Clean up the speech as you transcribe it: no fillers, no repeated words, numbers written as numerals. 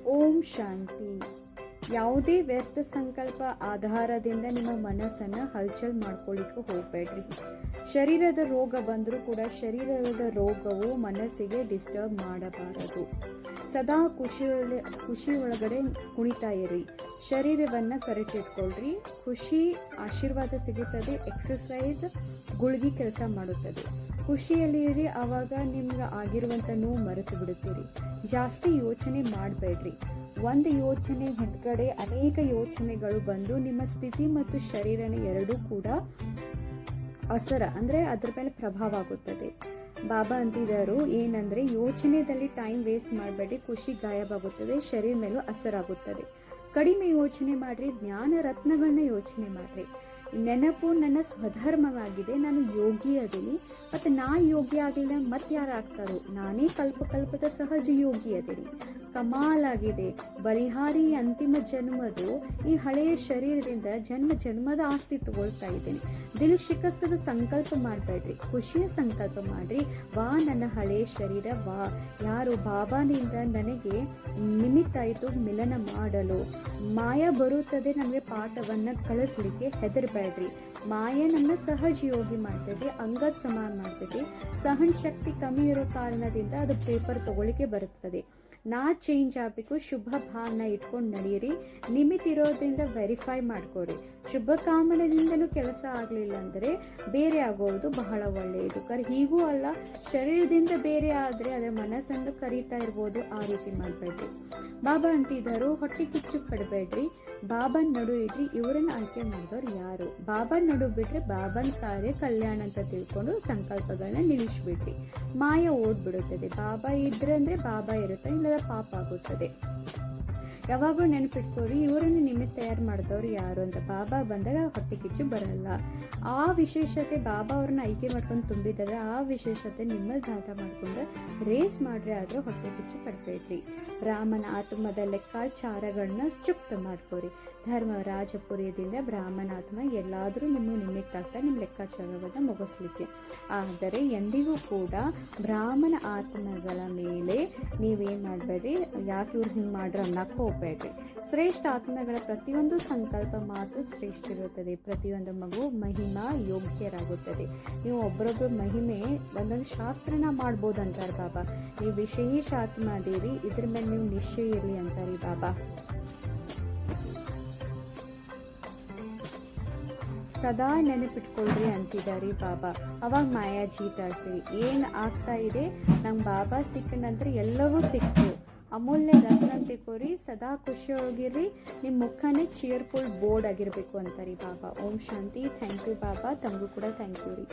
ಓಂ ಶಾಂತಿ. ಯಾವುದೇ ವ್ಯರ್ಥ ಸಂಕಲ್ಪ ಆಧಾರದಿಂದ ನಿಮ್ಮ ಮನಸ್ಸನ್ನು ಹಲ್ಚಲ್ ಮಾಡ್ಕೊಳ್ಳಿಕ್ಕೆ ಹೋಗಬೇಡ್ರಿ. ಶರೀರದ ರೋಗ ಬಂದರೂ ಕೂಡ ಶರೀರದ ರೋಗವು ಮನಸ್ಸಿಗೆ ಡಿಸ್ಟರ್ಬ್ ಮಾಡಬಾರದು. ಸದಾ ಖುಷಿ ಒಳಗಡೆ ಕುಣಿತಾ ಇರಿ. ಶರೀರವನ್ನು ಕರೆಕ್ಟ್ ಇಟ್ಕೊಳ್ರಿ. ಖುಷಿ ಆಶೀರ್ವಾದ ಸಿಗುತ್ತದೆ. ಎಕ್ಸಸೈಸ್ ಗುಳ್ಗಿ ಕೆಲಸ ಮಾಡುತ್ತದೆ. ಖುಷಿಯಲ್ಲಿರಿ. ಆವಾಗ ನಿಮ್ಗೆ ಆಗಿರುವಂಥ ನೋವು ಮರೆತು ಬಿಡುತ್ತೀರಿ. ಜಾಸ್ತಿ ಯೋಚನೆ ಮಾಡಬೇಡ್ರಿ. ಒಂದು ಯೋಚನೆ ಹೊರಗಡೆ ಅನೇಕ ಯೋಚನೆಗಳು ಬಂದು ನಿಮ್ಮ ಸ್ಥಿತಿ ಮತ್ತು ಶರೀರನ ಎರಡೂ ಕೂಡ ಅದರ ಮೇಲೆ ಪ್ರಭಾವ ಆಗುತ್ತದೆ. ಬಾಬಾ ಅಂತಿದ್ದಾರು ಏನಂದ್ರೆ, ಯೋಚನೆಯಲ್ಲಿ ಟೈಮ್ ವೇಸ್ಟ್ ಮಾಡಬೇಡಿ. ಖುಷಿ ಗಾಯವಾಗುತ್ತದೆ, ಶರೀರ ಮೇಲೂ ಅಸರಾಗುತ್ತದೆ. ಕಡಿಮೆ ಯೋಚನೆ ಮಾಡ್ರಿ. ಜ್ಞಾನ ರತ್ನಗಳನ್ನ ಯೋಚನೆ ಮಾಡ್ರಿ. ನೆನಪು ನನ್ನ ಸ್ವಧರ್ಮವಾಗಿದೆ. ನಾನು ಯೋಗಿ ಅದೀನಿ. ಮತ್ತು ನಾ ಯೋಗಿ ಆಗಲಿಲ್ಲ ಮತ್ತೆ ಯಾರು ಆಗ್ತಾರೋ? ನಾನೇ ಕಲ್ಪದ ಸಹಜ ಯೋಗಿ ಅದೀನಿ. ಕಮಾಲಾಗಿದೆ. ಬಲಿಹಾರಿ ಅಂತಿಮ ಜನ್ಮದು ಈ ಹಳೆಯ ಶರೀರದಿಂದ ಜನ್ಮದ ಆಸ್ತಿ ತಗೊಳ್ತಾ ಇದ್ದೇನೆ. ದಿಲ್ ಶಿಕಸ್ತದ ಸಂಕಲ್ಪ ಮಾಡಬೇಡ್ರಿ. ಖುಷಿಯ ಸಂಕಲ್ಪ ಮಾಡ್ರಿ. ವಾ ನನ್ನ ಹಳೆಯ ಶರೀರ ವಾ, ಯಾರು ಬಾಬಾನಿಂದ ನನಗೆ ನಿಮಿತ್ತ ಆಯಿತು ಮಿಲನ ಮಾಡಲು. ಮಾಯ ಬರುತ್ತದೆ ನಮಗೆ ಪಾಠವನ್ನು ಕಳಿಸ್ಲಿಕ್ಕೆ. ಹೆದರ್ಬೇಡ್ರಿ. ಮಾಯ ನಮ್ಮ ಸಹಜ ಯೋಗಿ ಮಾಡ್ತದೆ, ಅಂಗದ ಸಮಾನ ಮಾಡ್ತದೆ. ಸಹನ ಶಕ್ತಿ ಕಮ್ಮಿ ಇರೋ ಕಾರಣದಿಂದ ಅದು ಪೇಪರ್ ತಗೊಳ್ಳಿಕ್ಕೆ ಬರುತ್ತದೆ. ನಾ ಚೇಂಜ್ ಆಗಬೇಕು. ಶುಭ ಭಾವನೆ ಇಟ್ಕೊಂಡು ನಡೆಯಿರಿ. ನಿಮಿತ್ ಇರೋದ್ರಿಂದ ವೆರಿಫೈ ಮಾಡ್ಕೊರಿ. ಶುಭ ಕಾಮನದಿಂದಲೂ ಕೆಲಸ ಆಗಲಿಲ್ಲ ಅಂದರೆ ಬೇರೆ ಆಗೋದು ಬಹಳ ಒಳ್ಳೆಯದು. ಹೀಗೂ ಅಲ್ಲ, ಶರೀರದಿಂದ ಬೇರೆ ಆದರೆ ಅದರ ಮನಸ್ಸನ್ನು ಕರೀತಾ ಇರ್ಬೋದು. ಆ ರೀತಿ ಮಾಡಬೇಡ್ರಿ. ಬಾಬಾ ಅಂತಿದ್ದಾರು, ಹೊಟ್ಟೆ ಕಿಚ್ಚು ಪಡಬೇಡ್ರಿ. ಬಾಬನ್ ನಡು ಇಡ್ರಿ. ಇವರನ್ನ ಆಯ್ಕೆ ಮಾಡಿದವ್ರು ಯಾರು? ಬಾಬನ್ ನಡು ಬಿಟ್ರೆ ಬಾಬನ್ ಕಾರ್ಯ ಕಲ್ಯಾಣ ಅಂತ ತಿಳ್ಕೊಂಡು ಸಂಕಲ್ಪಗಳನ್ನ ನಿಲ್ಲಿಸ್ಬಿಡ್ರಿ. ಮಾಯ ಓಡ್ಬಿಡುತ್ತದೆ. ಬಾಬಾ ಇದ್ರಂದ್ರೆ ಬಾಬಾ ಇರುತ್ತೆ, ಇಲ್ಲದ ಪಾಪ ಆಗುತ್ತದೆ. ಯಾವಾಗಲೂ ನೆನಪಿಟ್ಕೊಳ್ಳಿ, ಇವರನ್ನು ನಿಮಿತ್ತ ತಯಾರು ಮಾಡಿದವ್ರು ಯಾರು ಅಂತ. ಬಾಬಾ ಬಂದಾಗ ಹೊಟ್ಟೆ ಕಿಚ್ಚು ಬರಲ್ಲ. ಆ ವಿಶೇಷತೆ ಬಾಬಾ ಅವ್ರನ್ನ ಆಯ್ಕೆ ಮಾಡ್ಕೊಂಡು ತುಂಬಿದ್ದಾರೆ. ಆ ವಿಶೇಷತೆ ನಿಮ್ಮಲ್ಲಿ ದಾಟ ಮಾಡ್ಕೊಂಡ್ರೆ ರೇಸ್ ಮಾಡ್ರೆ ಆದ್ರೆ ಹೊಟ್ಟೆ ಕಿಚ್ಚು ಪಡ್ಬೇಡ್ರಿ. ಬ್ರಾಹ್ಮಣ ಆತ್ಮದ ಲೆಕ್ಕಾಚಾರಗಳನ್ನ ಚುಕ್ತ ಮಾಡ್ಕೋರಿ. ಧರ್ಮ ರಾಜಪುರ್ಯದಿಂದ ಬ್ರಾಹ್ಮಣ ಆತ್ಮ ಎಲ್ಲಾದರೂ ನಿಮಿತ್ತ ಆಗ್ತಾ ನಿಮ್ಮ ಲೆಕ್ಕಾಚಾರವನ್ನು ಮುಗಿಸ್ಲಿಕ್ಕೆ. ಆದರೆ ಎಂದಿಗೂ ಕೂಡ ಬ್ರಾಹ್ಮಣ ಆತ್ಮಗಳ ಮೇಲೆ ನೀವೇನು ಮಾಡಬೇಡ್ರಿ. ಯಾಕೆ ಇವ್ರು ಹಿಂಗೆ ಮಾಡ್ರೆ ಅನ್ನಕ್ಕೆ ಹೋಗ್ಬೇಡ್ರಿ. ಶ್ರೇಷ್ಠ ಆತ್ಮಗಳ ಪ್ರತಿಯೊಂದು ಸಂಕಲ್ಪ ಮಾತು ಶ್ರೇಷ್ಠ ಇರುತ್ತದೆ. ಪ್ರತಿಯೊಂದು ಮಗು ಮಹಿಮಾ ಯೋಗ್ಯರಾಗುತ್ತದೆ. ನೀವು ಒಬ್ಬರೊಬ್ಬರು ಮಹಿಮೆ ಒಂದೊಂದು ಶಾಸ್ತ್ರನ ಮಾಡ್ಬೋದು ಅಂತಾರೆ ಬಾಬಾ. ನೀವು ವಿಶೇಷ ಆತ್ಮ ಅದೇರಿ, ಇದ್ರ ಮೇಲೆ ನೀವು ನಿಶ್ಚಯ ಇರಲಿ ಅಂತಾರೆ ಬಾಬಾ. ಸದಾ ನೆನಪಿಟ್ಕೊಳ್ರಿ ಅಂತಿದ್ದಾರೆ ಬಾಬಾ. ಅವಾಗ ಮಾಯಾ ಜೀತಾಡ್ತೀವಿ. ಏನು ಆಗ್ತಾ ಇದೆ, ನಂಗೆ ಬಾಬಾ ಸಿಕ್ಕ ನಂತರ ಎಲ್ಲವೂ ಸಿಕ್ತು. ಅಮೂಲ್ಯ ರತ್ನ ತಿಳ್ಕೊರಿ. ಸದಾ ಖುಷಿಯಾಗಿರ್ರಿ. ನಿಮ್ಮ ಮುಖನೇ ಚೇರ್ಫುಲ್ ಬೋರ್ಡ್ ಆಗಿರಬೇಕು ಅಂತಾರೆ ಬಾಬಾ. ಓಂ ಶಾಂತಿ. ಥ್ಯಾಂಕ್ ಯು ಬಾಬಾ. ತಮಗೂ ಕೂಡ ಥ್ಯಾಂಕ್ ಯು ರೀ.